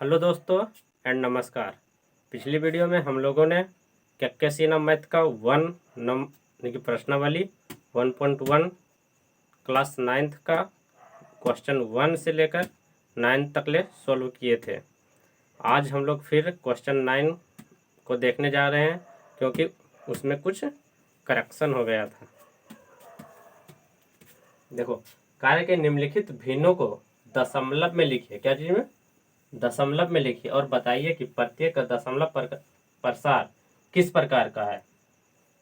Hello दोस्तों and नमस्कार। पिछली वीडियो में हम लोगों ने कैकेसियन मैथ का यानी कि प्रश्नावली 1.1 क्लास 9th का क्वेश्चन 1 से लेकर 9 तक ले सॉल्व किए थे। आज हम लोग फिर क्वेश्चन 9 को देखने जा रहे हैं क्योंकि उसमें कुछ करेक्शन हो गया था। देखो, कार्य के निम्नलिखित भिन्नों को दशमलव में लिखिए। क्या चीज में? दशमलव में लिखिए और बताइए कि प्रत्येक दशमलव प्रसार किस प्रकार का है।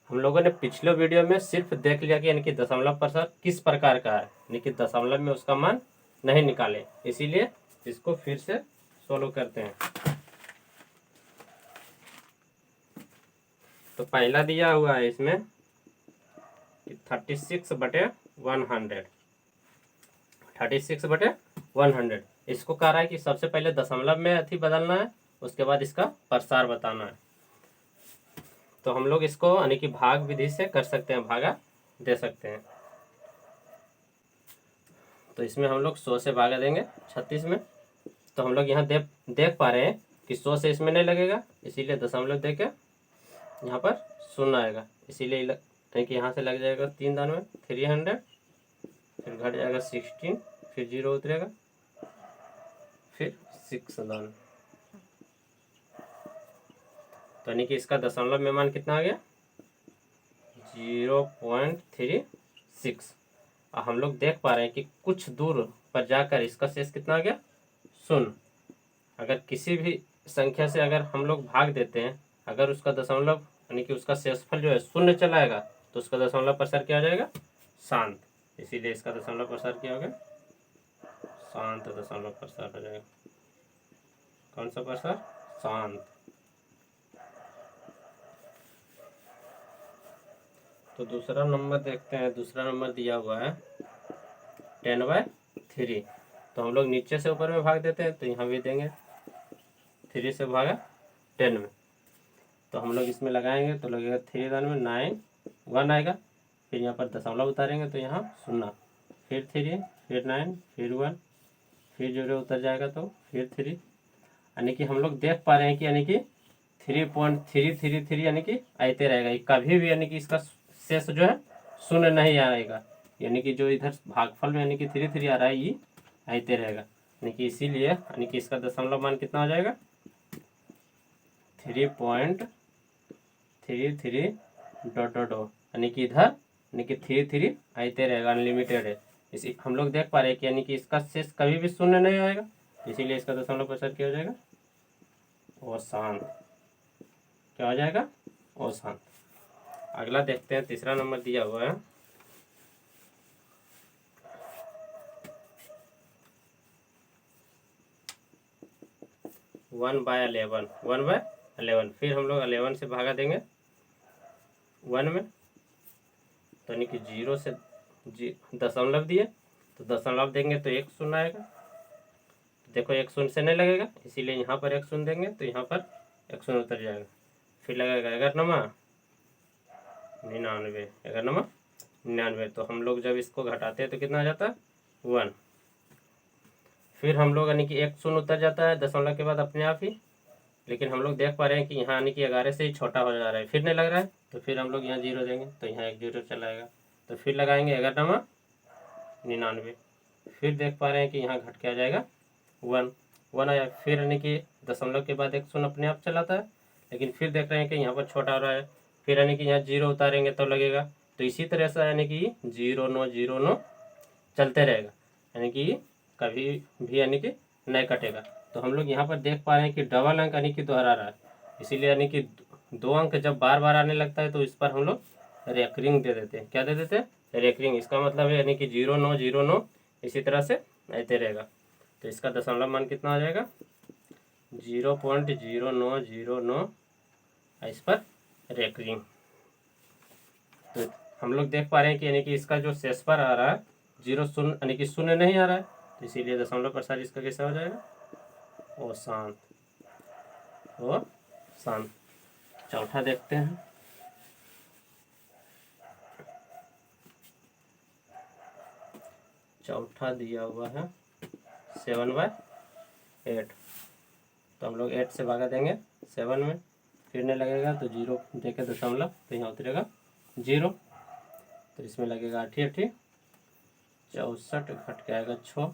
हम लोगों ने पिछले वीडियो में सिर्फ देख लिया कि यानी कि दशमलव प्रसार किस प्रकार का है, यानी कि दशमलव में उसका मान नहीं निकाले, इसीलिए इसको फिर से सोल्व करते हैं। तो पहला दिया हुआ है इसमें 36/100। 36/100 इसको कह रहा है कि सबसे पहले दशमलव में अथी बदलना है, उसके बाद इसका प्रसार बताना है। तो हम लोग इसको यानी कि भाग विधि से कर सकते हैं, भागा दे सकते हैं। तो इसमें हम लोग 100 से भागा देंगे 36 में। तो हम लोग यहाँ देख पा रहे हैं कि 100 से इसमें नहीं लगेगा, इसीलिए दशमलव दे के यहाँ पर 0 आएगा, इसीलिए यानी कि यहाँ से लग जाएगा 3 दान में 300, फिर घट जाएगा 16, फिर 0 उतरेगा, फिर 6 दान। तो यानी कि इसका दशमलव में मान कितना आ गया? 0.36। और हम लोग देख पा रहे हैं कि कुछ दूर पर जाकर इसका शेष कितना आ गया? 0। अगर किसी भी संख्या से अगर हम लोग भाग देते हैं, अगर उसका दशमलव यानी कि उसका शेषफल जो है 0 चला आएगा, तो उसका दशमलव प्रसार क्या हो जाएगा? शांत। इसीलिए इसका दशमलव प्रसार क्या हो गया? शांत दशमलव प्रसार हो जाएगा। कौन सा प्रसार? शांत। तो दूसरा नंबर देखते हैं। दूसरा नंबर दिया हुआ है 10/3। तो हम लोग नीचे से ऊपर में भाग देते हैं, तो यहाँ भी देंगे 3 से भागा 10 में। तो हम लोग इसमें लगाएंगे तो लगेगा 3 दान में 9, 1 आएगा। फिर यहाँ पर दशमलव उतारेंगे तो यहाँ 0, फिर 3, फिर 9, फिर 1, फिर 0 उतर जाएगा तो फिर 3। यानी कि हम लोग देख पा रहे हैं कि यानी कि 3.333 यानी कि आते रहेगा, कभी भी यानी कि इसका शेष जो है 0 नहीं आएगा। यानी कि जो इधर भागफल में यानी कि 3 आ रहा है, ये आते रहेगा। यानी कि इसीलिए यानी कि इसका दशमलव मान कितना हो जाएगा? 3.33 ... यानी कि इधर यानी कि 3 आते रहेगा, अनलिमिटेड है। इसी हम लोग देख पा रहे हैं कि यानी कि इसका शेष कभी भी 0 नहीं आएगा, इसीलिए इसका दशमलव प्रसार क्या हो जाएगा? अशांत। क्या हो जाएगा? अशांत। अगला देखते हैं। तीसरा नंबर दिया हुआ है 1/11। 1/11 फिर हम लोग 11 से भागा देंगे 1 में। तो यानी कि 0 से दशमलव दिए तो दशमलव देंगे तो 1 0 आएगा। देखो 1 0 से नहीं लगेगा, इसीलिए यहाँ पर 1 0 देंगे तो यहाँ पर 1 0 उतर जाएगा। फिर लगेगा 11 99। 99। तो हम लोग जब इसको घटाते हैं तो कितना आ जाता है? 1। फिर हम लोग यानी कि 1 0 उतर जाता है दशमलव के बाद अपने आप ही। लेकिन हम लोग देख पा रहे हैं कि यहाँ यानी कि 11 से ही छोटा हो जा रहा है, फिर नहीं लग रहा है, तो फिर हम लोग यहाँ 0 देंगे तो यहाँ 1 0 चला आएगा। तो फिर लगाएंगे 99। फिर देख पा रहे हैं कि यहाँ घट के आ जाएगा 1 आया। फिर यानी कि दशमलव के बाद 1 0 अपने आप चलाता है, लेकिन फिर देख रहे हैं कि यहाँ पर छोटा हो रहा है, फिर यानी कि यहाँ 0 उतारेंगे तो लगेगा। तो इसी तरह से यानी कि 0 9 0 9 चलते रहेगा, यानी कि कभी भी यानी कि नहीं कटेगा। तो हम लोग यहाँ पर देख पा रहे हैं कि डबल अंक यानी कि दोहरा रहा है, इसीलिए यानी कि 2 अंक जब बार बार आने लगता है तो इस पर हम लोग रेकरिंग दे देते हैं। क्या दे देते हैं? रेकरिंग। इसका मतलब है यानी कि 0 9 0 9 इसी तरह से आते रहेगा। तो इसका दशमलव मान कितना आ जाएगा? 0.0909 इस पर रेकरिंग। तो हम लोग देख पा रहे हैं कि यानी कि इसका जो शेष पर आ रहा है 0 0 यानी कि 0 नहीं आ रहा है, तो इसीलिए दशमलव प्रसार इसका कैसा हो जाएगा? ओ शांत। ओ शांत। चौथा देखते हैं। चौथा दिया हुआ है 7/8। तो हम लोग 8 से भागा देंगे 7 में, फिर नहीं लगेगा तो 0 देके दशमलव, तो यहाँ उतरेगा 0। तो इसमें लगेगा 8 8 64, घट के आएगा 6,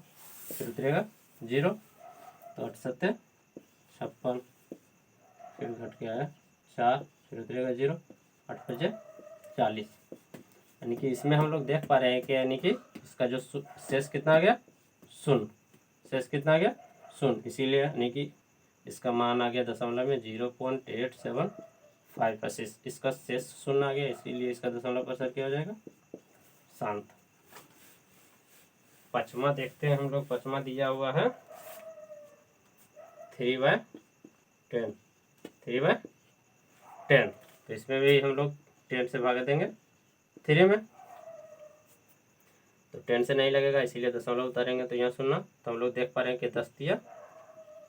फिर उतरेगा 0। तो 8 7 56, फिर घट के आएगा 4, फिर उतरेगा 0। 8 5 40। यानी कि इसमें हम लोग देख पा रहे हैं कि यानी कि इसका जो शेष कितना आ गया, शून्य। शेष कितना आ गया, शून्य। इसीलिए यानी कि इसका मान आ गया दशमलव में 0.875। इसका शेष शून्य आ गया, इसीलिए इसका दशमलव प्रतिशत क्या हो जाएगा, शांत। पचमा देखते हैं हम लोग। पचमा दिया हुआ है 3/10, 3/10। तो इसमें भी हम लोग 10 से भागा देंगे 3 में, तो 10 से नहीं लगेगा, इसीलिए दशमलव उतारेंगे तो यहाँ शून्य। तो हम लोग देख पा रहे हैं कि 10 दिया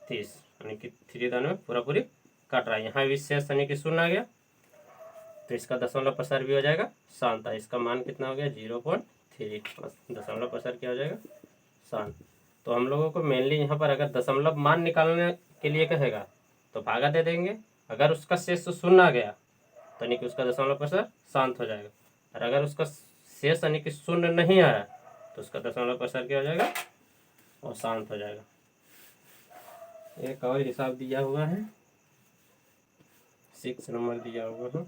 30, यानी कि 3 दान में पूरा पूरी काट रहा है। यहाँ भी शेष यानी कि शून्य आ गया, तो इसका दशमलव प्रसार भी हो जाएगा शांत। इसका मान कितना हो गया, 0.3। दशमलव प्रसार क्या हो जाएगा, शांत। तो हम लोगों को मेनली यहाँ पर अगर दशमलव मान निकालने के लिए कहेगा तो भागा दे देंगे। अगर उसका शेष शून्य आ गया तो यानी कि उसका दशमलव प्रसार शांत हो जाएगा। और अगर उसका शेष यानी कि शून्य नहीं आया तो उसका दशमलव प्रसार क्या हो जाएगा, और शांत हो जाएगा। एक और हिसाब दिया हुआ है, 6 नंबर दिया हुआ है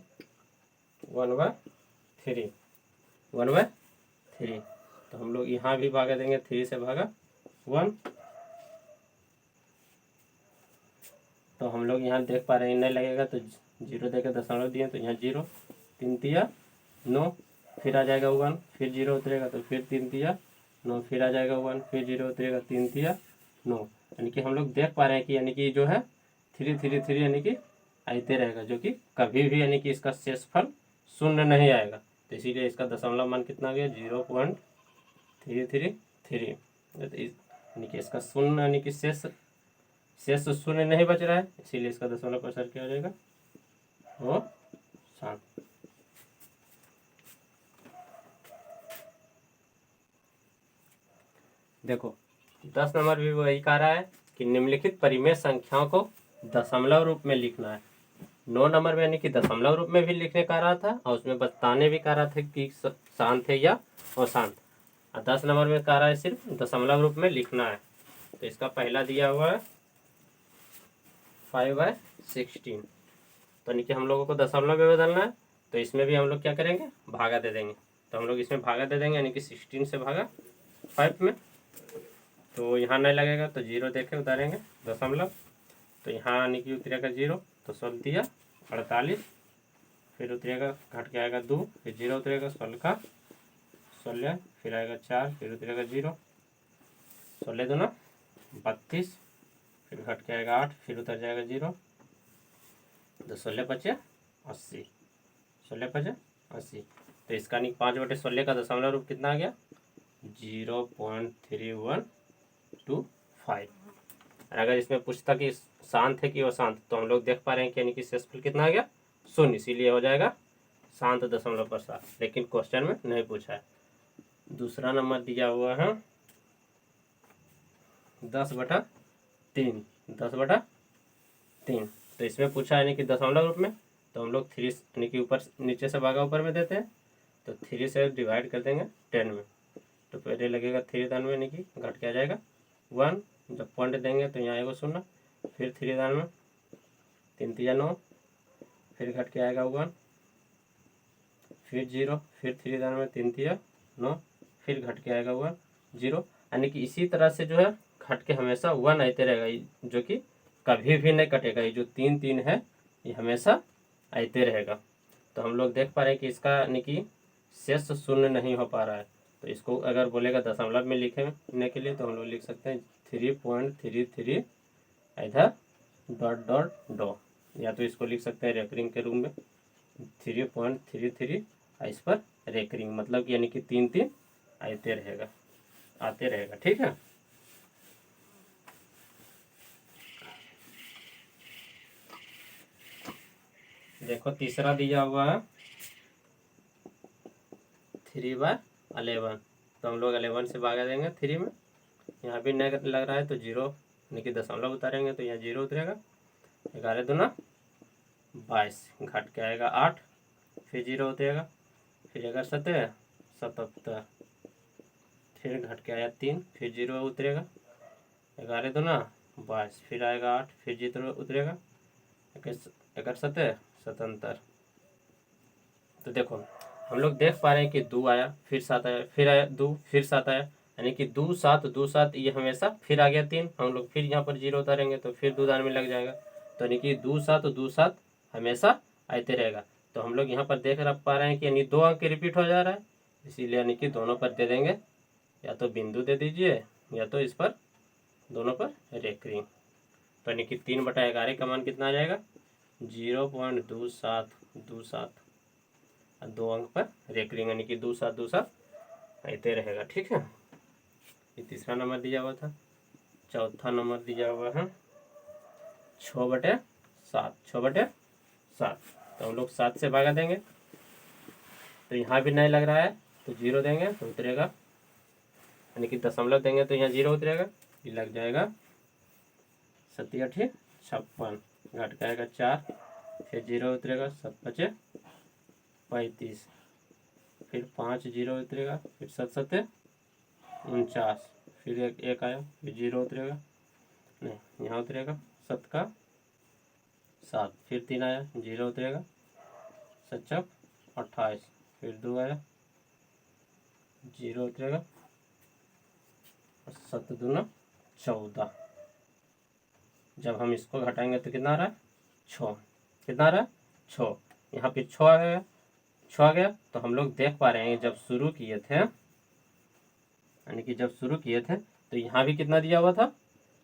1/3, 1/3। तो हम लोग यहाँ भी भागा देंगे 3 से भागा 1। तो हम लोग यहाँ देख पा रहे हैं नहीं लगेगा, तो 0 देकर दशमलव दिए, तो यहाँ 0, 3 तिया 9, फिर आ जाएगा 1, फिर 0 उतरेगा, तो फिर 3 तिया 9, फिर आ जाएगा 1, फिर 0 उतरेगा, 3 तिया 9। यानी कि हम लोग देख पा रहे हैं कि यानी कि जो है 3 3 3 यानी कि आते रहेगा, जो कि कभी भी यानी कि इसका शेषफल शून्य नहीं आएगा। तो इसीलिए इसका दशमलव मान कितना आ गया, 0.333। यानी कि इसका शून्य यानी कि शेष शून्य नहीं बच रहा है, इसीलिए इसका दशमलव प्रसार क्या हो जाएगा, वो शांत। देखो 10 नंबर भी वही कह रहा है कि निम्नलिखित परिमेय संख्याओं को दशमलव रूप में लिखना है। 9 नंबर में यानी कि दशमलव रूप में भी लिखने का रहा था, और उसमें बताने भी कह रहा था कि शांत है या अशांत। और 10 नंबर में कह रहा है सिर्फ दशमलव रूप में लिखना है। तो इसका पहला दिया हुआ है 5/16। तो यानी कि हम लोगों को दशमलव में बदलना है, तो इसमें भी हम लोग क्या करेंगे, भागा दे देंगे। तो हम लोग इसमें भागा दे देंगे, यानी कि 16 से भागा 5 में, तो यहाँ नहीं लगेगा, तो 0 देके उतारेंगे दशमलव, तो यहाँ यानी कि उतरेगा 0, तो 16 दिया 48, फिर उतरेगा घट के आएगा 2, फिर 0 उतरेगा 16 का 16, फिर आएगा 4, फिर उतरेगा 0, 16 दूना 32, फिर घट के आएगा 8, फिर उतर जाएगा 0, तो 16 5 80, 16 5 80। तो इसका नहीं 5/16 का दशमलव रूप कितना आ गया, 0.3125। और अगर इसमें पूछता कि शांत है कि अशांत, तो हम लोग देख पा रहे हैं कि यानी कि शेषफल कितना आ गया, शून्य, इसीलिए हो जाएगा शांत दशमलव प्रसार। लेकिन क्वेश्चन में नहीं पूछा है। दूसरा नंबर दिया हुआ है 10/3, 10/3। तो इसमें पूछा है यानी कि दशमलव रूप में, तो हम लोग 3 यानी कि ऊपर नीचे से भागा ऊपर में देते हैं, तो 3 से डिवाइड कर देंगे 10 में। तो पहले लगेगा 3 दान में, यानी कि घट के आ जाएगा 1, जब पॉइंट देंगे तो यहाँ आएगा 0, फिर 3 दान में 3 तिया 9, फिर घट के आएगा 1, फिर 0, फिर 3 दान में 3 तिया 9, फिर घट के आएगा 1 0। यानी कि इसी तरह से जो है घट के हमेशा 1 आते रहेगा, जो कि कभी भी नहीं कटेगा। ये जो 3 3 है ये हमेशा आते रहेगा। तो हम लोग देख पा रहे हैं कि इसका यानी कि शेष शून्य नहीं हो पा रहा है। तो इसको अगर बोलेगा दशमलव में लिखने के लिए, तो हम लोग लिख सकते हैं 3.33 इधर डॉट डॉट डॉ, या तो इसको लिख सकते हैं रेकरिंग के रूप में 3.33, इस पर रेकरिंग मतलब कि यानी कि 3 3 आते रहेगा। ठीक है। देखो तीसरा दिया हुआ है 3/11। तो हम लोग 11 से भागा देंगे 3 में, यहाँ भी नहीं लग रहा है तो 0 यानी कि दशमलव उतारेंगे तो यहाँ 0 उतरेगा। 11 दूना 22, घट के आएगा 8, फिर 0 उतरेगा, फिर 11 7 77, फिर घट के आया 3, फिर 0 उतरेगा। 11 दूना 22, फिर आएगा 8, फिर 0 उतरेगा। 11 7 77। तो देखो हम लोग देख पा रहे हैं कि 2 आया, फिर 7 आया, फिर आया 2, फिर 7 आया, यानी कि 2 7 2 7, ये हमेशा फिर आ गया 3। हम लोग फिर यहाँ पर 0 उतारेंगे तो फिर 2 दान में लग जाएगा। तो यानी कि 2 7 हमेशा आते रहेगा। तो हम लोग यहाँ पर देख पा रहे हैं कि यानी 2 अंक रिपीट हो जा रहा है, इसीलिए यानी कि दोनों पर दे देंगे, या तो बिंदु दे दीजिए या तो इस पर दोनों पर रेकरिंग। तो यानी कि 3/11 का मान कितना आ जाएगा? 0.2727। 2 अंक पर रेकरिंग यानी कि 2 7 2 7 आते रहेगा। ठीक है, ये तीसरा नंबर दिया हुआ था। चौथा नंबर दिया हुआ है 6/7। 6/7, तो हम लोग 7 से भागा देंगे, तो यहाँ भी नहीं लग रहा है तो 0 देंगे तो उतरेगा, यानी कि दशमलव देंगे तो यहाँ 0 उतरेगा, ये लग जाएगा 7 8 56, घट के आएगा 4, फिर 0 उतरेगा, 7 5 35, फिर 5 0 उतरेगा, फिर 7 7 49, फिर एक आया, फिर 0 उतरेगा, नहीं यहाँ उतरेगा 7 का 7, फिर 3 आया, 0 उतरेगा, 7 चौक 28, फिर 2 आया, 0 उतरेगा, 7 दूना 14। जब हम इसको घटाएंगे तो कितना आ रहा है? 6। कितना आ रहा है? 6। यहाँ पे 6 आ गया, 6 आ गया। तो हम लोग देख पा रहे हैं जब शुरू किए थे, यानी कि जब शुरू किए थे तो यहाँ भी कितना दिया हुआ था?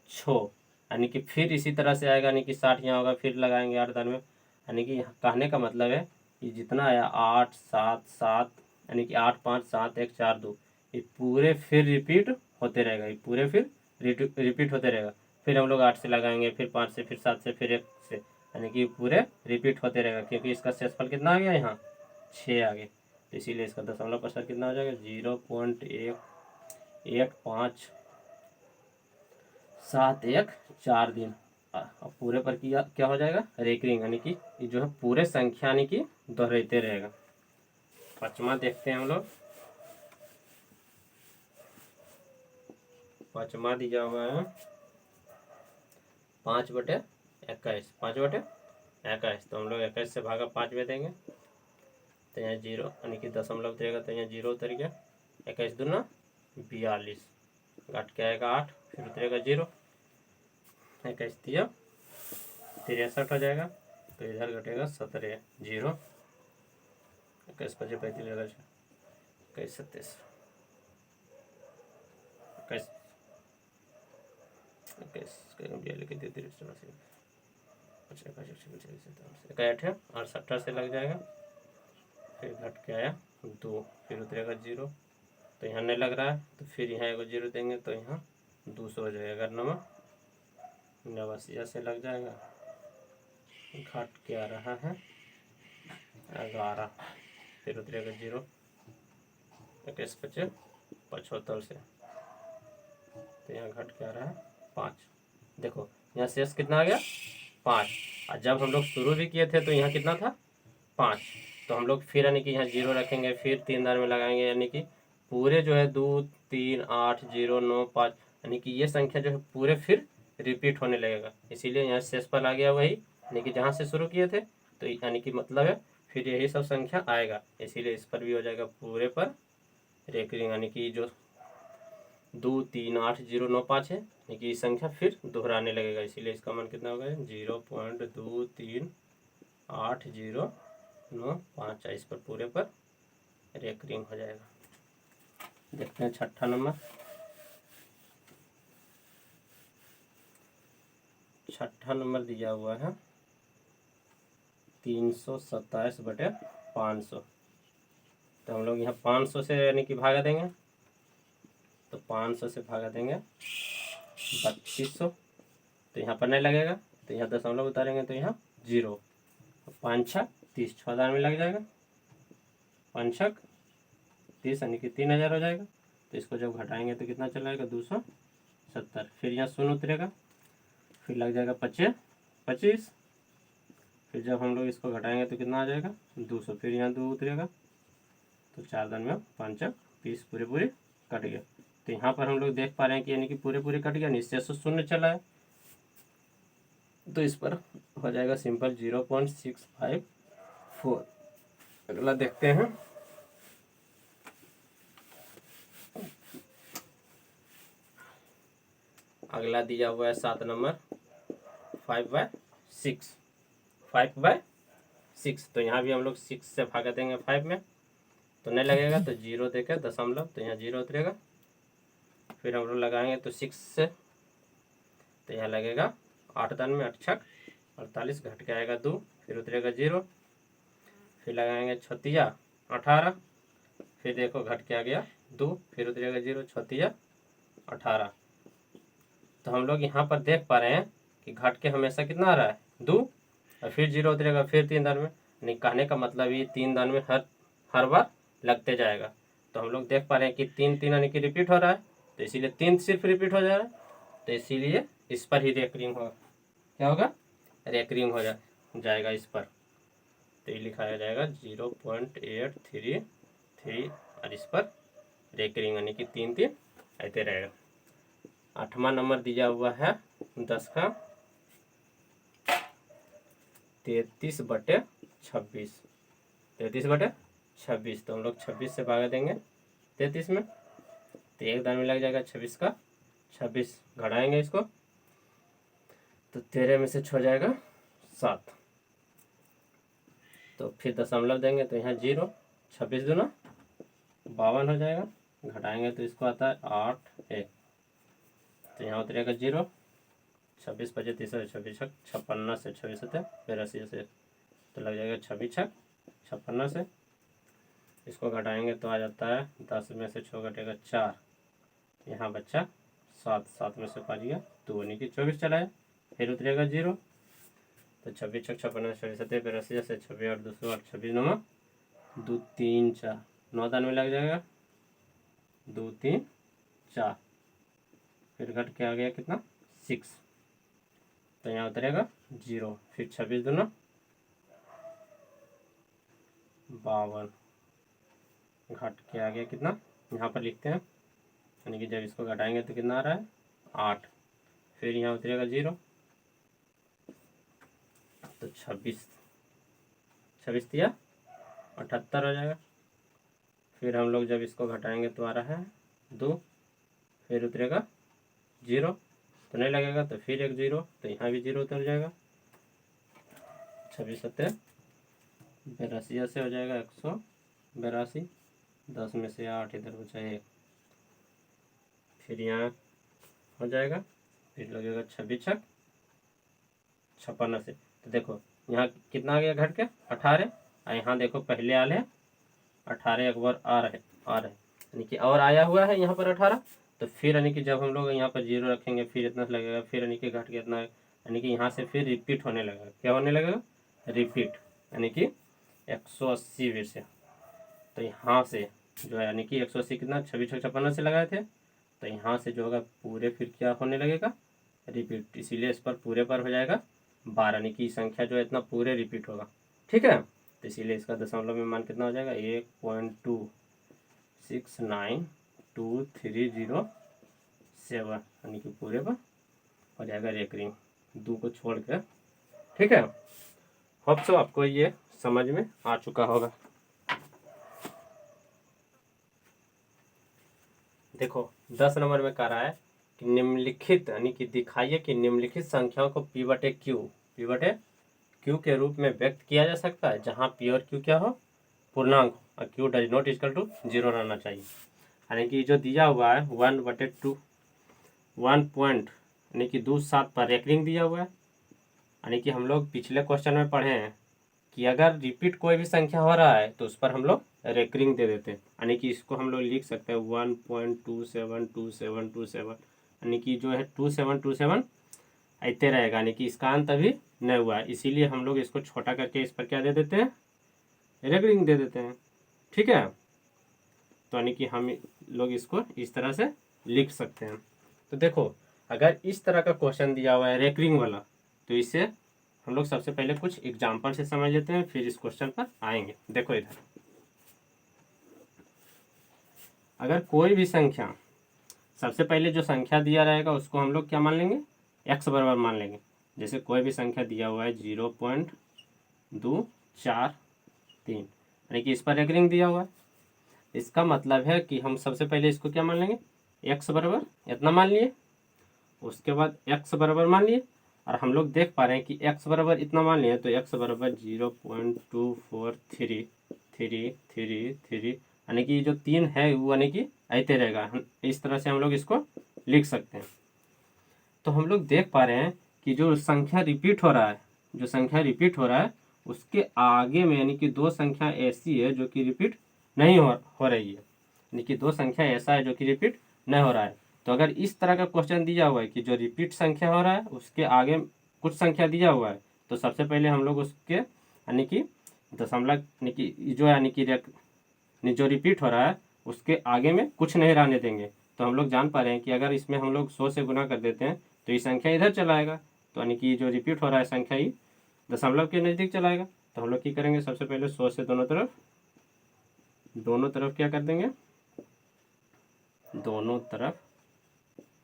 6, यानी कि फिर इसी तरह से आएगा, यानी कि 60 यहाँ होगा, फिर लगाएंगे 8 दान में, यानी कि कहने का मतलब है कि जितना आया 8 7 7, यानी कि 8 5 7 1 4 2, ये पूरे फिर रिपीट होते रहेगा, ये पूरे फिर रिपीट होते रहेगा। फिर हम लोग 8 से लगाएंगे, फिर 5 से, फिर 7 से, फिर 1 से, यानी कि पूरे रिपीट होते रहेगा, क्योंकि इसका शेषफल कितना आ गया? यहाँ 6 आ गया। तो इसीलिए इसका दशमलव प्रतिशत कितना हो जाएगा? 0.11714 दिन। अब पूरे पर क्या हो जाएगा? रेकरिंग, यानी कि ये जो है पूरे संख्या यानी कि दोहराते रहेगा। पांचवा देखते हैं हम लोग। पांचवा दिया हुआ है 5/21। 5/21, तो हम लोग 21 से भागा 5 में देंगे तो यहाँ 0, यानी कि दशमलव उतरेगा तो यहाँ 0 उतर गया। 21 दूना 42, घट के आएगा 8, फिर उतरेगा 0, 21 दिया 63 हो जाएगा, तो इधर घटेगा 17, 0, 21 5 35, 21 27, 68 से लग जाएगा, फिर घट के आया 2, फिर उतरेगा 0, तो यहाँ नहीं लग रहा है तो फिर यहाँ एगो 0 देंगे तो यहाँ 200 हो जाएगा। 89 से लग जाएगा, घट के आ रहा है 11, फिर उतरेगा 0, 21 5 75 से, तो यहाँ घट के आ रहा है 5। देखो यहाँ शेष कितना आ गया? 5। और जब हम लोग शुरू भी किए थे तो यहाँ कितना था? 5। तो हम लोग फिर यानी कि यहाँ 0 रखेंगे, फिर 3 दान में लगाएंगे, यानी कि पूरे जो है 2 3 8 0 9 5, यानी कि ये संख्या जो है पूरे फिर रिपीट होने लगेगा। इसीलिए यहाँ शेषफल आ गया वही, यानी कि जहाँ से शुरू किए थे, तो यानी कि मतलब है फिर यही सब संख्या आएगा, इसीलिए इस पर भी हो जाएगा पूरे पर रेकरिंग, यानी कि जो 2 3 8 0 9 5 है, यानी कि ये संख्या फिर दोहराने लगेगा, इसीलिए इसका मान कितना होगा? 0.238095। इस पर पूरे पर रेकरिंग हो जाएगा। देखते हैं छठा नंबर। छठा नंबर दिया हुआ है 327/500। तो हम लोग यहाँ 500 से यानी कि भागा देंगे, तो 500 से भागा देंगे 3200, तो यहाँ पर नहीं लगेगा, तो यहाँ दशमलव उतारेंगे तो यहाँ 0, 5 6 30, 6 दान में लग जाएगा, 5 6 30, यानी कि 3000 हो जाएगा। तो इसको जब घटाएंगे तो कितना चला जाएगा? 270, फिर यहाँ 0 उतरेगा, फिर लग जाएगा 25, फिर जब हम लोग इसको घटाएंगे तो कितना आ जाएगा 200, फिर यहाँ 2 उतरेगा तो 4 दान में 5 20 पूरे पूरे कट गया। तो यहाँ पर हम लोग देख पा रहे हैं कि यानी कि पूरे पूरे कट गया, नीचे से शून्य चला है, तो इस पर हो जाएगा सिंपल 0.654। अगला देखते हैं। अगला दिया हुआ है 7 नंबर 5/6, 5/6। तो यहाँ भी हम लोग 6 से भागा देंगे 5 में तो नहीं लगेगा, तो 0 देके दशमलव, तो यहाँ 0 उतरेगा। फिर हम लोग लगाएंगे तो 6 से, तो यहाँ लगेगा 8 दान में 8 छक 48, घट के आएगा 2, फिर उतरेगा 0, फिर लगाएंगे 6 18, फिर देखो घट के आ गया 2, फिर उतरेगा 0, 6 18। तो हम लोग यहाँ पर देख पा रहे हैं कि घट के हमेशा कितना आ रहा है 2, और फिर 0 उतरेगा, फिर 3 दान में, यानी कहने का मतलब ये 3 दान में हर बार लगते जाएगा। तो हम लोग देख पा रहे हैं कि 3 3 यानी कि रिपीट हो रहा है, तो इसीलिए 3 सिर्फ रिपीट हो जा रहा है, तो इसीलिए इस पर ही रेकरिंग होगा। क्या होगा? रेकरिंग हो जाएगा इस पर, तो ये लिखाया जाएगा 0.833 और इस पर रेकरिंग यानी कि 3 3 ऐसे रहेगा। 8वां नंबर दिया हुआ है 10 का 33/26, 33/26। तो हम लोग 26 से भागा देंगे 33 में, तो एक दान में लग जाएगा 26 का 26, घटाएंगे इसको तो 13 में से 6 हो जाएगा 7, तो फिर दशमलव देंगे तो यहाँ 0, 26 दूना 52 हो जाएगा, घटाएंगे तो इसको आता है 8 1, तो यहाँ उतरेगा 0, 26 25 30 26 छक 56 से 26 होते 82 से, तो लग जाएगा 26 छक 56 से, इसको घटाएंगे तो आ जाता है 10 में से 6 घटेगा 4, यहाँ बच्चा 7, 7 में से 5 गया 2 यानी कि 24 चला है, फिर उतरेगा 0, तो 26 छक 56 26 होते 82 से 26 और 200 और 26 9 2 3 4, 9 दान में लग जाएगा 2 3 4, फिर घट के आ गया कितना 6, तो यहाँ उतरेगा 0, फिर 26 दूना 52, घट के आ गया कितना, यहाँ पर लिखते हैं, यानी कि जब इसको घटाएंगे तो कितना आ रहा है 8, फिर यहाँ उतरेगा 0, तो 26 दिया 78 हो जाएगा, फिर हम लोग जब इसको घटाएंगे तो आ रहा है 2, फिर उतरेगा 0, तो नहीं लगेगा, तो फिर एक 0, तो यहाँ भी 0 उतर जाएगा, 26 सत्तर 82 से हो जाएगा 182, 10 में से 8 इधर बचा 1, फिर यहाँ हो जाएगा, फिर लगेगा 26 छक 56 से, तो देखो यहाँ कितना आ गया घट के 18, और यहाँ देखो पहले आले 18 एक बार आ रहे यानी कि और आया हुआ है यहाँ पर 18, तो फिर यानी कि जब हम लोग यहाँ पर 0 रखेंगे फिर इतना लगेगा, फिर यानी कि घट के इतना, यानी कि यहाँ से फिर रिपीट होने लगेगा, क्या होने लगेगा रिपीट, यानी कि 180 फिर से, तो यहाँ से जो है यानी कि 180 कितना 26 छक 56 से लगाए थे, तो यहाँ से जो होगा पूरे फिर क्या होने लगेगा रिपीट, इसीलिए इस पर पूरे पर हो जाएगा 12, यानी कि संख्या जो है इतना पूरे रिपीट होगा, ठीक है। तो इसीलिए इसका दशमलव में मान कितना हो जाएगा 1.269230 यानी कि पूरे पर हो जाएगा रेकरिंग 2 को छोड़ कर, ठीक है। होप सो आपको ये समझ में आ चुका होगा। देखो 10 नंबर में कह रहा है कि निम्नलिखित यानी कि दिखाइए कि निम्नलिखित संख्याओं को P/Q के रूप में व्यक्त किया जा सकता है, जहां P और Q क्या हो पूर्णांक और Q does not equal to 0 रहना चाहिए। यानी कि जो दिया हुआ है 1/2 1 पॉइंट यानी कि 27 पर रेकरिंग दिया हुआ है, यानी कि हम लोग पिछले क्वेश्चन में पढ़े हैं कि अगर रिपीट कोई भी संख्या हो रहा है तो उस पर हम लोग रेकरिंग दे देते हैं, यानी कि इसको हम लोग लिख सकते हैं 1.272727, यानी कि जो है 2727 ऐसे रहेगा, यानी कि इसका अंत अभी नहीं हुआ है, इसीलिए हम लोग इसको छोटा करके इस पर क्या दे देते हैं रेकरिंग दे देते हैं, ठीक है। तो यानी कि हम लोग इसको इस तरह से लिख सकते हैं। तो देखो अगर इस तरह का क्वेश्चन दिया हुआ है रेकरिंग वाला, तो इसे हम लोग सबसे पहले कुछ एग्जाम्पल से समझ लेते हैं, फिर इस क्वेश्चन पर आएंगे। देखो इधर, अगर कोई भी संख्या, सबसे पहले जो संख्या दिया रहेगा उसको हम लोग क्या मान लेंगे, x बराबर मान लेंगे। जैसे कोई भी संख्या दिया हुआ है 0.243, यानी कि इस पर रेकरिंग दिया हुआ है। इसका मतलब है कि हम सबसे पहले इसको क्या मान लेंगे, x बराबर इतना मान लिए, उसके बाद x बराबर मान लिए, और हम लोग देख पा रहे हैं कि x बराबर इतना मान लिए, तो x बराबर 0.2433, यानी कि जो 3 है वो यानी कि ऐसे रहेगा। इस तरह से हम लोग इसको लिख सकते हैं। तो हम लोग देख पा रहे हैं कि जो संख्या रिपीट हो रहा है, जो संख्या रिपीट हो रहा है उसके आगे में यानी कि दो संख्या ऐसी है जो कि रिपीट नहीं हो रही है, यानी कि दो संख्या ऐसा है जो कि रिपीट नहीं हो रहा है। तो अगर इस तरह का क्वेश्चन दिया हुआ है कि जो रिपीट संख्या हो रहा है उसके आगे कुछ संख्या दिया हुआ है, तो सबसे पहले हम लोग उसके यानी कि दशमलव यानी कि जो यानी कि जो रिपीट हो रहा है उसके आगे में कुछ नहीं रहने देंगे। तो हम लोग जान पा रहे हैं कि अगर इसमें हम लोग 100 से गुना कर देते हैं तो ये संख्या इधर चला आएगा, तो यानी कि जो रिपीट हो रहा है संख्या ही दशमलव के नज़दीक चला आएगा। तो हम लोग क्या करेंगे, सबसे पहले 100 से दोनों तरफ क्या कर देंगे, दोनों तरफ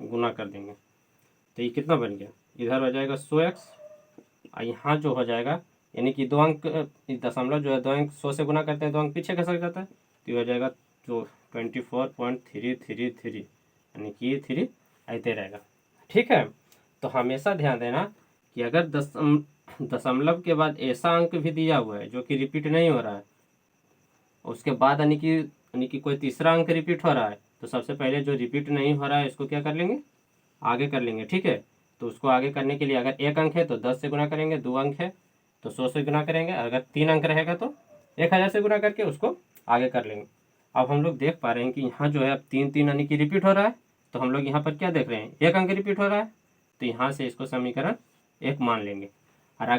गुना कर देंगे। तो ये कितना बन गया, इधर हो जाएगा 100x, और यहाँ जो हो जाएगा यानी कि 2 अंक दशमलव जो है 2 अंक 100 से गुना करते हैं 2 अंक पीछे खसक जाता है, तो ये हो जाएगा जो 24.333, यानी कि ये 3 ऐसे रहेगा। ठीक है, तो हमेशा ध्यान देना कि अगर दशमलव के बाद ऐसा अंक भी दिया हुआ है जो कि रिपीट नहीं हो रहा है, उसके बाद यानी कि कोई तीसरा अंक रिपीट हो रहा है, तो सबसे पहले जो रिपीट नहीं हो रहा है इसको क्या कर लेंगे, आगे कर लेंगे। ठीक है, तो उसको आगे करने के लिए अगर 1 अंक है तो 10 से गुना करेंगे, 2 अंक है तो 100 से गुना करेंगे, अगर 3 अंक रहेगा तो 1000 से गुना करके उसको आगे कर लेंगे। अब हम लोग देख पा रहे हैं कि यहाँ जो है अब 3 यानी कि रिपीट हो रहा है, तो हम लोग यहाँ पर क्या देख रहे हैं, 1 अंक रिपीट हो रहा है, तो यहाँ से इसको समीकरण 1 मान लेंगे। और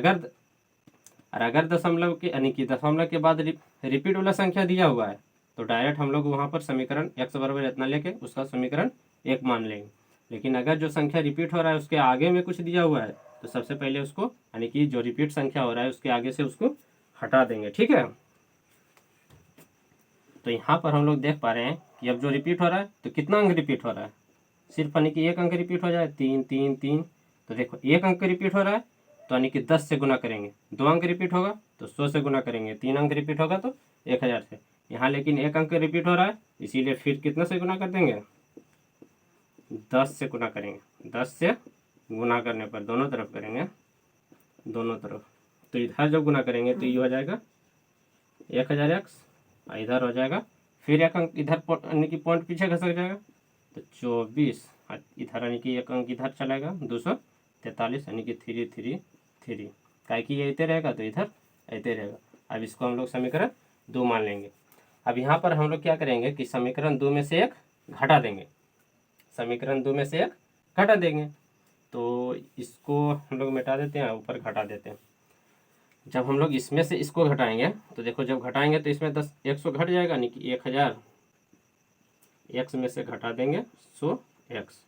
अगर दशमलव के यानी कि दशमलव के बाद रिपीट वाला संख्या दिया हुआ है, तो डायरेक्ट हम लोग वहाँ पर समीकरण x बराबर इतना लेके उसका समीकरण 1 मान लेंगे। लेकिन अगर जो संख्या रिपीट हो रहा है उसके आगे में कुछ दिया हुआ है, तो सबसे पहले उसको यानी कि जो रिपीट संख्या हो रहा है उसके आगे से उसको हटा देंगे। ठीक है, तो यहाँ पर हम लोग देख पा रहे हैं कि अब जो रिपीट हो रहा है तो कितना अंक रिपीट हो रहा है, सिर्फ यानी कि 1 अंक रिपीट हो जाए, 3 3 3। तो देखो 1 अंक रिपीट हो रहा है तो यानी कि 10 से गुना करेंगे, 2 अंक रिपीट होगा तो 100 से गुना करेंगे, 3 अंक रिपीट होगा तो 1000 से। यहाँ लेकिन 1 अंक रिपीट हो रहा है, इसीलिए फिर कितना से गुना कर देंगे, 10 से गुना करेंगे। 10 से गुना करने पर दोनों तरफ करेंगे, दोनों तरफ, तो इधर जब गुना करेंगे तो ये हो जाएगा 1000x, इधर हो जाएगा फिर 1 अंक इधर यानी कि पॉइंट पीछे खसक जाएगा, तो 24, इधर यानी कि 1 अंक इधर चलाएगा 243, यानी कि 333, काय कि ये ऐसे रहेगा तो इधर ऐसे रहेगा। अब इसको हम लोग समीकरण 2 मान लेंगे। अब यहाँ पर हम लोग क्या करेंगे कि समीकरण 2 में से 1 घटा देंगे, समीकरण 2 में से 1 घटा देंगे। तो इसको हम लोग मिटा देते हैं, ऊपर घटा देते हैं। जब हम लोग इसमें से इसको घटाएंगे तो देखो जब घटाएंगे तो इसमें 100 घट जाएगा, यानी कि 1000 x में से घटा देंगे 100x।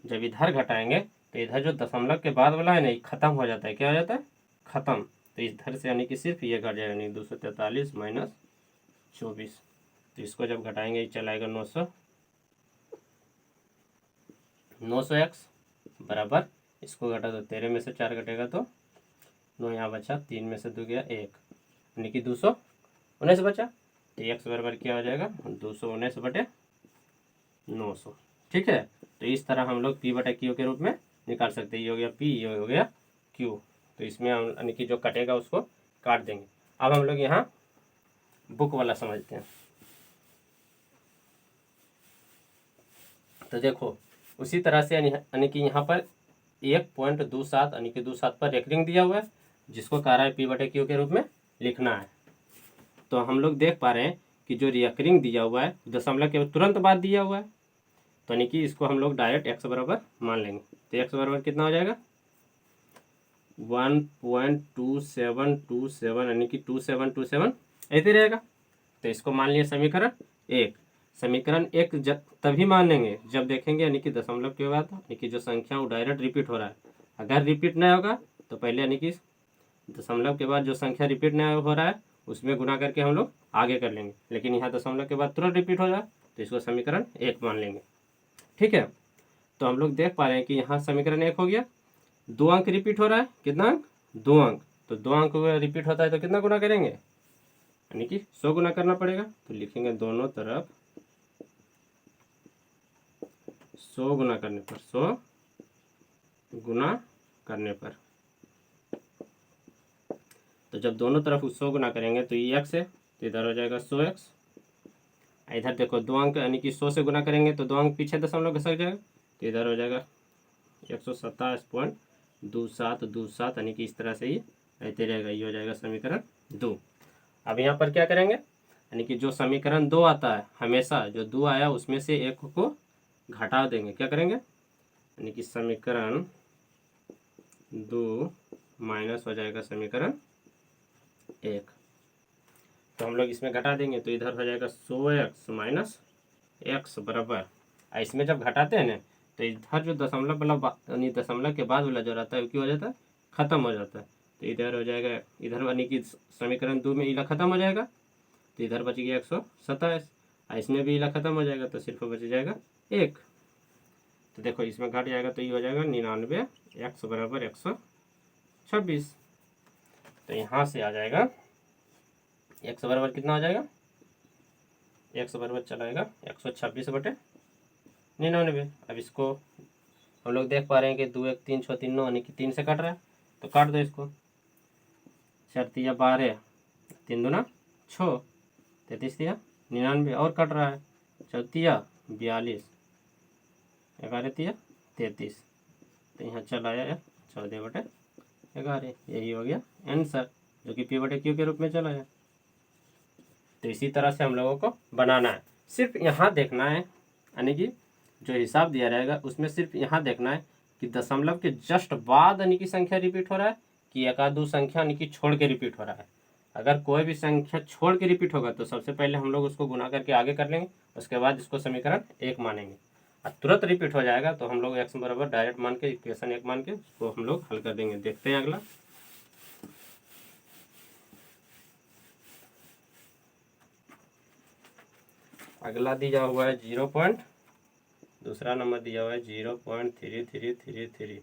जब इधर घटाएंगे तो इधर जो दशमलव के बाद वाला है ना ये खत्म हो जाता है, क्या हो जाता है, खत्म। तो इधर से यानी कि सिर्फ ये घट जाएगा, यानी 243 माइनस 24। तो इसको जब घटाएंगे ये चलाएगा 900x बराबर, इसको घटा दो 13 में से 4 घटेगा तो 9 यहाँ बचा, 3 में से 2 गया 1, यानी कि 219 बचा। तो x बराबर क्या हो जाएगा, 219 बटे 900। ठीक है, तो इस तरह हम लोग p बटा q के रूप में निकाल सकते हैं। ये हो गया p, ये हो गया q। तो इसमें हम यानी कि जो कटेगा उसको काट देंगे। अब हम लोग यहाँ बुक वाला समझते हैं। तो देखो उसी तरह से यानी कि यहाँ पर 1.27 यानी कि 27 पर रेकरिंग दिया हुआ है, जिसको कह रहा है p बटे q के रूप में लिखना है। तो हम लोग देख पा रहे हैं कि जो रेकरिंग दिया हुआ है दशमलव के तुरंत बाद दिया हुआ है, तो यानी कि इसको हम लोग डायरेक्ट x बराबर मान लेंगे। तो x बराबर कितना हो जाएगा, 1.2727, यानी कि 2727 ऐसे रहेगा। तो इसको मान लिया समीकरण 1। समीकरण एक तभी मान लेंगे जब देखेंगे यानी कि दशमलव के बाद यानी कि जो संख्या वो डायरेक्ट रिपीट हो रहा है। अगर रिपीट नहीं होगा तो पहले यानी कि दशमलव के बाद जो संख्या रिपीट नहीं हो रहा है उसमें गुना करके हम लोग आगे कर लेंगे, लेकिन यहाँ दशमलव के बाद तुरंत रिपीट हो जाए तो इसको समीकरण एक मान लेंगे। ठीक है, तो हम लोग देख पा रहे हैं कि यहाँ समीकरण एक हो गया। 2 अंक रिपीट हो रहा है, कितना अंक? 2 अंक। तो 2 अंक रिपीट होता है तो कितना गुना करेंगे, यानी कि 100 गुना करना पड़ेगा। तो लिखेंगे दोनों तरफ 100 गुना करने पर, 100 गुना करने पर। तो जब दोनों तरफ 100 गुना करेंगे तो ये x है, तो इधर हो जाएगा 100x। इधर देखो 2 अंक यानी कि 100 से गुना करेंगे तो 2 अंक पीछे दशमलव घसक जाएगा, तो इधर हो जाएगा 127.2727, यानी कि इस तरह से ही रहते रहेगा। ये हो जाएगा समीकरण 2। अब यहाँ पर क्या करेंगे, यानी कि जो समीकरण 2 आता है हमेशा जो 2 आया उसमें से एक को घटा देंगे। क्या करेंगे, यानी कि समीकरण 2 माइनस हो जाएगा समीकरण 1। तो हम लोग इसमें घटा देंगे तो इधर हो जाएगा 100x माइनस x बराबर। इसमें जब घटाते हैं ना तो इधर जो दशमलव वाला यानी दशमलव के बाद वाला जो रहता है वो क्या हो जाता है, खत्म हो जाता है। तो इधर हो जाएगा, इधर यानी कि समीकरण 2 में इला खत्म हो जाएगा तो इधर बच गया 127। इसमें भी इला खत्म हो जाएगा तो सिर्फ बच जाएगा 1। तो देखो इसमें घट जाएगा तो ये हो जाएगा 99, x बराबर 126। तो यहाँ से आ जाएगा x बराबर कितना हो जाएगा, x बराबर चलाएगा 126/99। अब इसको हम लोग देख पा रहे हैं कि 2 1 3 6 3 9 यानी कि 3 से कट रहा है, तो काट दो इसको। 4 3 12, 3 दूना 6, 33 दिया 99 और कट रहा है। 4 3 42, 11 3 33, तो यहाँ चला आया 14/11। यही हो गया आंसर, जो कि P/Q के रूप में चला है। तो इसी तरह से हम लोगों को बनाना है। सिर्फ यहाँ देखना है, यानी कि जो हिसाब दिया रहेगा उसमें सिर्फ यहाँ देखना है कि दशमलव के जस्ट बाद यानी कि संख्या रिपीट हो रहा है कि एक आध दो संख्या यानी कि छोड़ के रिपीट हो रहा है। अगर कोई भी संख्या छोड़ के रिपीट होगा तो सबसे पहले हम लोग उसको गुना करके आगे कर लेंगे, उसके बाद इसको समीकरण 1 मानेंगे। और तुरंत रिपीट हो जाएगा तो हम लोग x बराबर डायरेक्ट मान के इक्वेशन 1 मान के उसको हम लोग हल कर देंगे। देखते हैं अगला। अगला दिया हुआ है 0 पॉइंट, दूसरा नंबर दिया हुआ है 0.3333।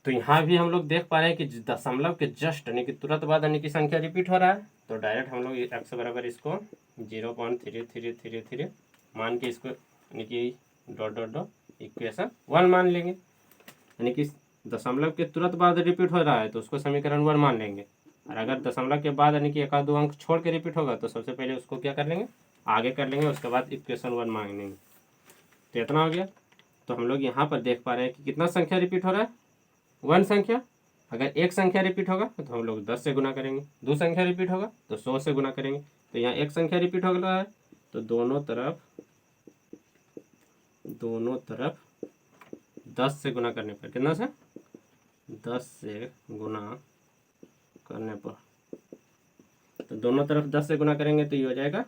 तो यहाँ भी हम लोग देख पा रहे हैं कि दशमलव के जस्ट यानी कि तुरंत बाद यानी कि संख्या रिपीट हो रहा है, तो डायरेक्ट हम लोग x बराबर इसको 0.3333 मान के इसको यानी कि डॉट डॉट डॉट इक्वेशन 1 मान लेंगे। यानी कि दशमलव के तुरंत बाद रिपीट हो रहा है तो उसको समीकरण 1 मान लेंगे, और अगर दशमलव के बाद यानी कि एक आध दो अंक छोड़ के रिपीट होगा तो सबसे पहले उसको क्या कर लेंगे, आगे कर लेंगे, उसके बाद इक्वेशन 1 मांग लेंगे। तो इतना हो गया। तो हम लोग यहाँ पर देख पा रहे हैं कि कितना संख्या रिपीट हो रहा है, 1 संख्या। अगर एक संख्या रिपीट होगा तो हम लोग 10 से गुना करेंगे, 2 संख्या रिपीट होगा तो 100 से गुना करेंगे। तो यहाँ एक संख्या रिपीट हो रहा है तो दोनों तरफ 10 से गुना करने पर, कितना से 10 से गुना करने पर, तो दोनों तरफ 10 से गुना करेंगे तो ये हो जाएगा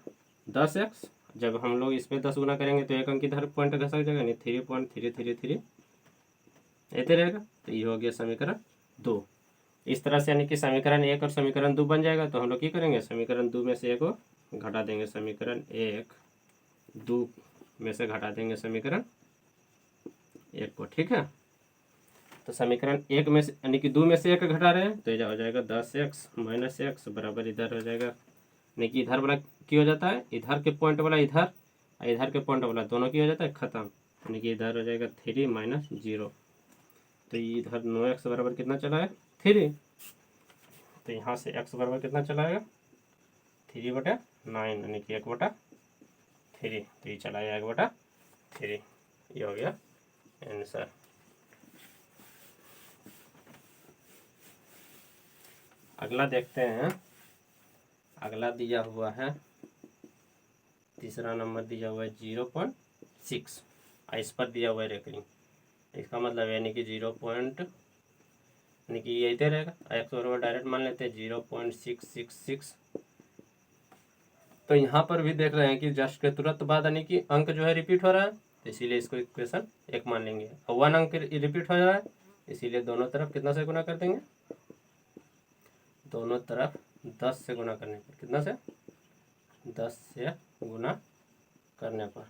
10x। जब हम लोग इस पर 10 गुना करेंगे तो एक अंक इधर पॉइंट घसक जाएगा, यानी 3.333 ऐसे रहेगा। तो ये हो गया समीकरण 2। इस तरह से यानी कि समीकरण 1 और समीकरण 2 बन जाएगा। तो हम लोग क्या करेंगे, समीकरण 2 में से 1 को घटा देंगे, समीकरण 1 2 में से घटा देंगे समीकरण 1 को। ठीक है, तो समीकरण 1 में से यानी कि 2 में से 1 घटा रहे हैं तो यह हो जाएगा 10x माइनस x बराबर इधर हो जाएगा, यानी कि इधर वाला क्या हो जाता है, इधर के पॉइंट वाला इधर और इधर के पॉइंट वाला दोनों की हो जाता है खत्म, यानी कि इधर हो जाएगा 3 माइनस 0। तो इधर 9x बराबर कितना चला है 3। तो यहाँ से x बराबर कितना चला आएगा 3/9, यानी कि 1/3। तो ये चला आएगा 1/3। ये हो गया आंसर। अगला देखते हैं। अगला दिया हुआ है, तीसरा नंबर दिया हुआ है 0.6, इस पर दिया हुआ है रेकरिंग। इसका मतलब यानी कि 0 पॉइंट यानी कि ये इधर रहेगा, x बराबर डायरेक्ट मान लेते हैं 0.666। तो यहाँ पर भी देख रहे हैं कि जस्ट के तुरंत बाद यानी कि अंक जो है रिपीट हो रहा है, तो इसीलिए इसको इक्वेशन 1 मान लेंगे। और 1 अंक रिपीट हो रहा है, इसीलिए दोनों तरफ कितना से गुना कर देंगे, दोनों तरफ 10 से गुना करने पर, कितना से 10 से गुना करने पर,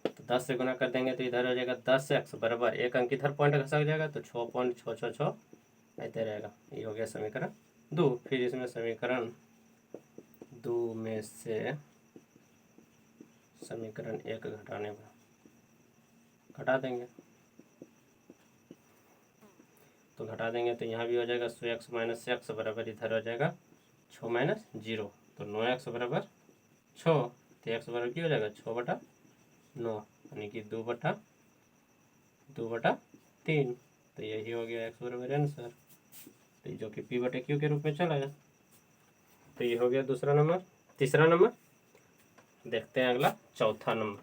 तो 10 से गुना कर देंगे तो इधर हो जाएगा 10x बराबर, एक अंक इधर पॉइंट घसक जाएगा तो 6.666 ऐसे रहेगा। ये हो गया समीकरण 2। फिर इसमें समीकरण 2 में से समीकरण 1 घटाने पर घटा देंगे, तो घटा देंगे तो यहाँ भी हो जाएगा 100x माइनस एक्स बराबर, इधर हो जाएगा 6 माइनस 0, तो 9x बराबर 6, तो x बराबर क्या हो जाएगा 6/9, यानी कि 2/3, तो यही हो गया x बराबर आंसर, तो जो कि p/q के रूप में चला है। तो ये हो गया दूसरा नंबर। तीसरा नंबर देखते हैं अगला, चौथा नंबर।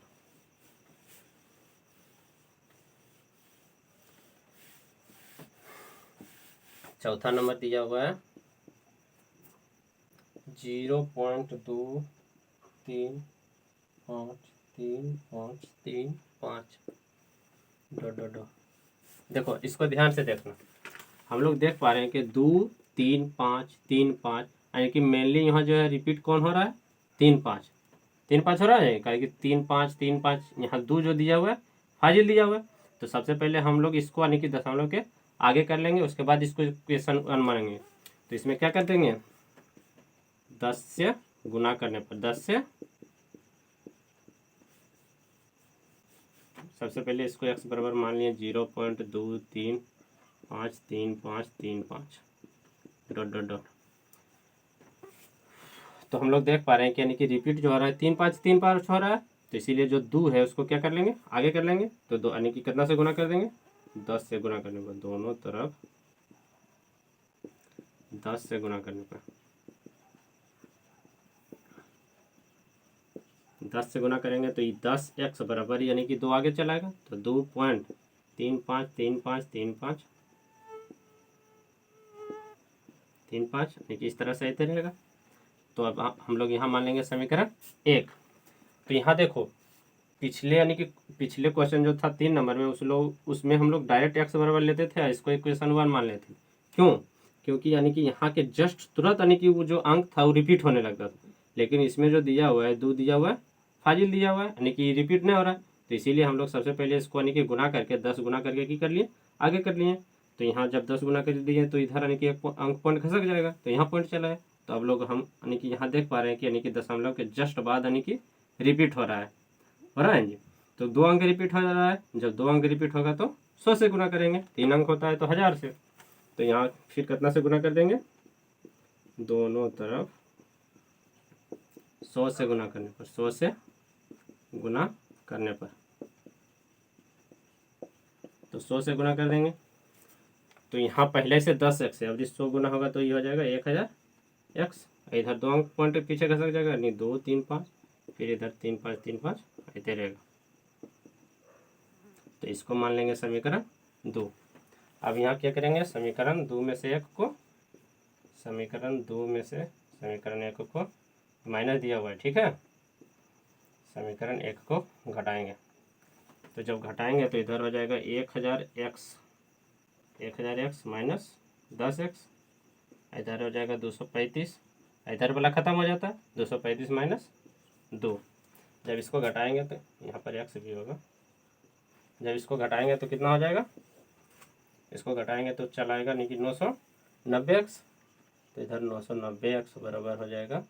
चौथा नंबर दिया हुआ है 0.23535 डॉट। देखो इसको ध्यान से देखना, हम लोग देख पा रहे हैं कि 2 3 5 3 5, यानी कि मेनली यहाँ जो है रिपीट कौन हो रहा है, 3 5 3 5 हो रहा है, कारण कि 3 5 3 5 यहाँ 2 जो दिया हुआ है फाजिल दिया हुआ है। तो सबसे पहले हम लोग इसको यानी कि दशमलव के आगे कर लेंगे, उसके बाद इसको इक्वेशन 1 मानेंगे। तो इसमें क्या कर देंगे, 10 से गुना करने पर, 10 से सबसे पहले इसको x बराबर मान लिए 0.23535 डॉट। तो हम लोग देख पा रहे हैं कि यानी कि रिपीट जो हो रहा है 3 5 3 5 हो रहा है, तो इसीलिए जो 2 है उसको क्या कर लेंगे, आगे कर लेंगे। तो 2 यानी कि कितना से गुना कर देंगे, 10 से गुना करने पर, दोनों तरफ 10 से गुना करने पर, 10 से गुना करेंगे तो ये 10x बराबर यानी कि 2 आगे चलाएगा, तो 2.353535 यानी कि इस तरह से ऐसे रहेगा। तो अब हम लोग यहाँ मान लेंगे समीकरण 1। तो यहाँ देखो पिछले यानी कि पिछले क्वेश्चन जो था 3 नंबर में, उसमें हम लोग डायरेक्ट x बराबर लेते थे, इसको इक्वेशन 1 मान लेते थे। क्यों, क्योंकि यानी कि यहाँ के जस्ट तुरंत यानी कि वो जो अंक था वो रिपीट होने लगता था, लेकिन इसमें जो दिया हुआ है 2 दिया हुआ है फाजिल दिया हुआ है, यानी कि रिपीट नहीं हो रहा है। तो इसीलिए हम लोग सबसे पहले इसको यानी कि गुना करके 10 गुना करके क्या कर लिए, आगे कर लिए। तो यहाँ जब 10 गुना कर दिए तो इधर यानी कि एक अंक पॉइंट खसक जाएगा, तो यहाँ पॉइंट चला है। तो अब लोग हम यानी कि यहाँ देख पा रहे हैं कि यानी कि दशमलव के जस्ट बाद यानी कि रिपीट हो रहा है जी। तो 2 अंक रिपीट हो रहा है, जब 2 अंक रिपीट होगा तो 100 से गुना करेंगे, 3 अंक होता है तो 1000 से। तो यहाँ फिर कितना से गुना कर देंगे, दोनों तरफ 100 से गुना करने पर, 100 से गुना करने पर, तो 100 से गुना कर देंगे। तो यहाँ पहले से 10x है, अब 100 गुना होगा तो ये हो जाएगा 1000x, इधर 2 अंक पॉइंट पीछे खसक जाएगा, नहीं 2 3 5, फिर इधर 3 5 3 5 ऐसे रहेगा। तो इसको मान लेंगे समीकरण 2। अब यहाँ क्या करेंगे, समीकरण 2 में से 1 को, समीकरण 2 में से समीकरण 1 को माइनस दिया हुआ है, ठीक है, समीकरण 1 को घटाएंगे। तो जब घटाएंगे तो इधर हो जाएगा 1000x माइनस 10x, इधर हो जाएगा 235, इधर वाला ख़त्म हो जाता है, 235 माइनस 2। जब इसको घटाएंगे तो यहाँ पर x भी होगा, जब इसको घटाएंगे तो कितना हो जाएगा, इसको घटाएंगे तो चलाएगा नहीं कि 990x, तो इधर 990x बराबर हो जाएगा,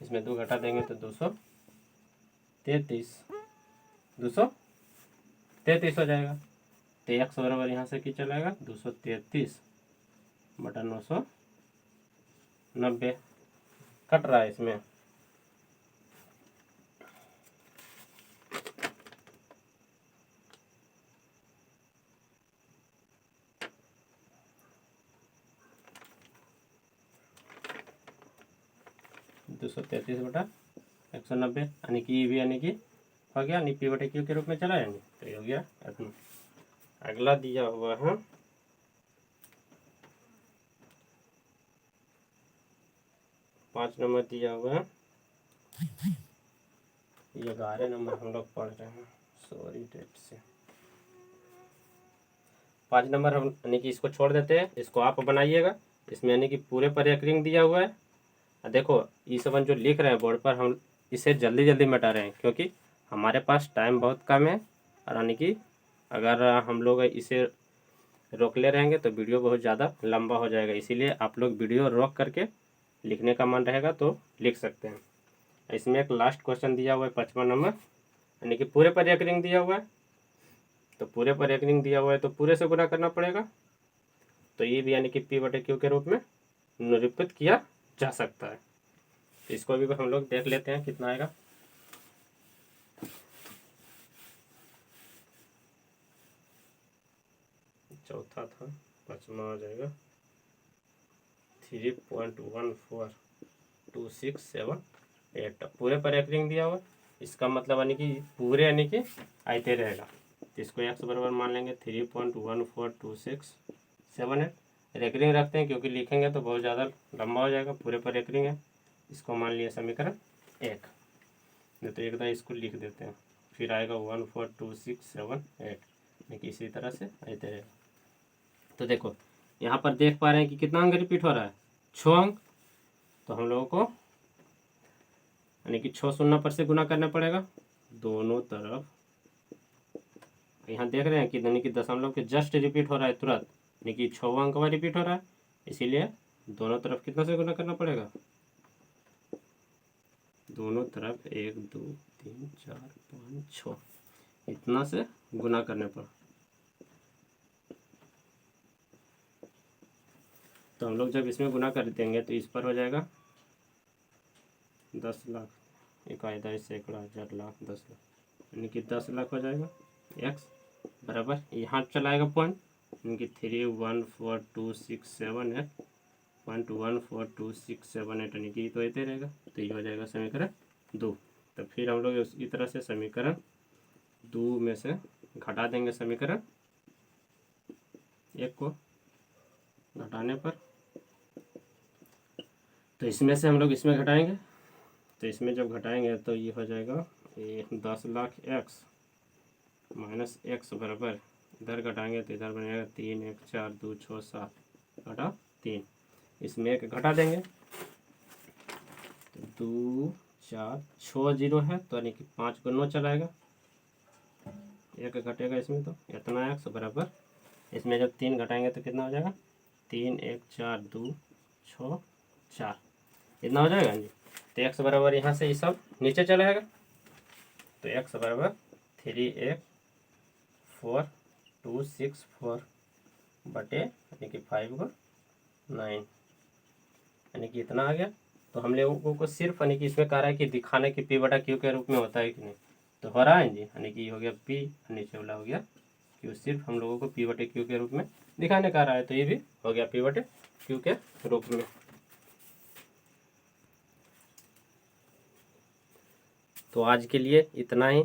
इसमें 2 घटा देंगे तो 233 हो जाएगा। तो x बराबर यहाँ से क्या चलाएगा, 233 बटा 990 कट रहा है इसमें। दो 233 बटा 190 यानी कि ये भी यानी कि हो गया, यानी p/q के रूप में चला यानी, तो ये हो गया। अगला दिया हुआ है 5 नंबर दिया हुआ है, ये 11 नंबर हम लोग पढ़ रहे हैं, सॉरी डेट से। 5 नंबर हम यानी कि इसको छोड़ देते हैं, इसको आप बनाइएगा। इसमें यानी कि पूरे पर एक रिंग दिया हुआ है। देखो E7 जो लिख रहे हैं बोर्ड पर, हम इसे जल्दी जल्दी मिटा रहे हैं क्योंकि हमारे पास टाइम बहुत कम है। और यानी कि अगर हम लोग इसे रोक ले रहेंगे तो वीडियो बहुत ज़्यादा लंबा हो जाएगा, इसीलिए आप लोग वीडियो रोक करके लिखने का मन रहेगा तो लिख सकते हैं। इसमें एक लास्ट क्वेश्चन दिया हुआ है 55 नंबर, यानी कि पूरे पर एक रिंग दिया हुआ है। तो पूरे पर एक रिंग दिया हुआ है तो पूरे से गुना करना पड़ेगा। तो ये भी यानी कि P/Q के रूप में निरूपित किया जा सकता है। इसको भी हम लोग देख लेते हैं कितना आएगा। चौथा था, 5वां आ जाएगा 3.142678। पूरे पर एक रिंग दिया हुआ, इसका मतलब यानी कि पूरे यानी कि आते रहेगा। तो इसको x बराबर मान लेंगे 3.142678। रेकरिंग रखते हैं क्योंकि लिखेंगे तो बहुत ज़्यादा लंबा हो जाएगा। पूरे पर रेकरिंग है, इसको मान लिया समीकरण 1। नहीं तो एक बार इसको लिख देते हैं, फिर आएगा 14267 यानी कि इसी तरह से आते रहेगा। तो देखो यहाँ पर देख पा रहे हैं कि कितना अंक रिपीट हो रहा है, 6 अंक। तो हम लोगों को यानी कि 6 शून्य पर से गुना करना पड़ेगा दोनों तरफ। यहाँ देख रहे हैं कि यानी कि दशमलव के जस्ट रिपीट हो रहा है तुरंत, यानी कि 6 अंक में रिपीट हो रहा है, इसीलिए दोनों तरफ कितना से गुना करना पड़ेगा, दोनों तरफ 1 2 3 4 5 6 इतना से गुना करने पर। तो हम लोग जब इसमें गुना कर देंगे तो इस पर हो जाएगा 10 लाख, 1 सैकड़ा 1000 लाख 10 लाख, यानी कि 10 लाख हो जाएगा। x बराबर यहाँ चलाएगा पॉइंट, यानी कि 3.14268 यानी कि तो ऐसे रहेगा। तो ये हो जाएगा समीकरण 2। तो फिर हम लोग इसी तरह से समीकरण 2 में से घटा देंगे समीकरण 1 को, घटाने पर तो इसमें से हम लोग इसमें घटाएंगे। तो इसमें जब घटाएंगे तो ये हो जाएगा 10 लाख x माइनस x बराबर, इधर घटाएंगे तो इधर बनेगा 3 1 4 2 6 7 घटा 3, इसमें एक घटा देंगे तो 2 4 6 0 है, तो यानी कि 5 को 9 चलाएगा, एक घटेगा इसमें तो इतना x बराबर। इसमें जब 3 घटाएंगे तो कितना हो जाएगा, 3 1 4 2 6 4 इतना हो जाएगा जी। तो x बराबर यहाँ से ये सब नीचे चलाएगा, तो x बराबर 38464 बटे यानी कि 5 को 9 यानी कि इतना आ गया। तो हम लोगों को सिर्फ यानी कि इसमें कह रहा है कि दिखाने की P/Q के रूप में होता है कि नहीं, तो हो रहा है जी, यानी कि हो गया P, नीचे वाला हो गया Q, सिर्फ हम लोगों को P/Q के रूप में दिखाने का रहा है। तो ये भी हो गया P/Q के रूप में। तो आज के लिए इतना ही।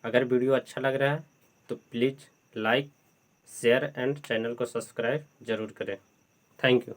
अगर वीडियो अच्छा लग रहा है तो please like share and channel को सब्सक्राइब ज़रूर करें। Thank you.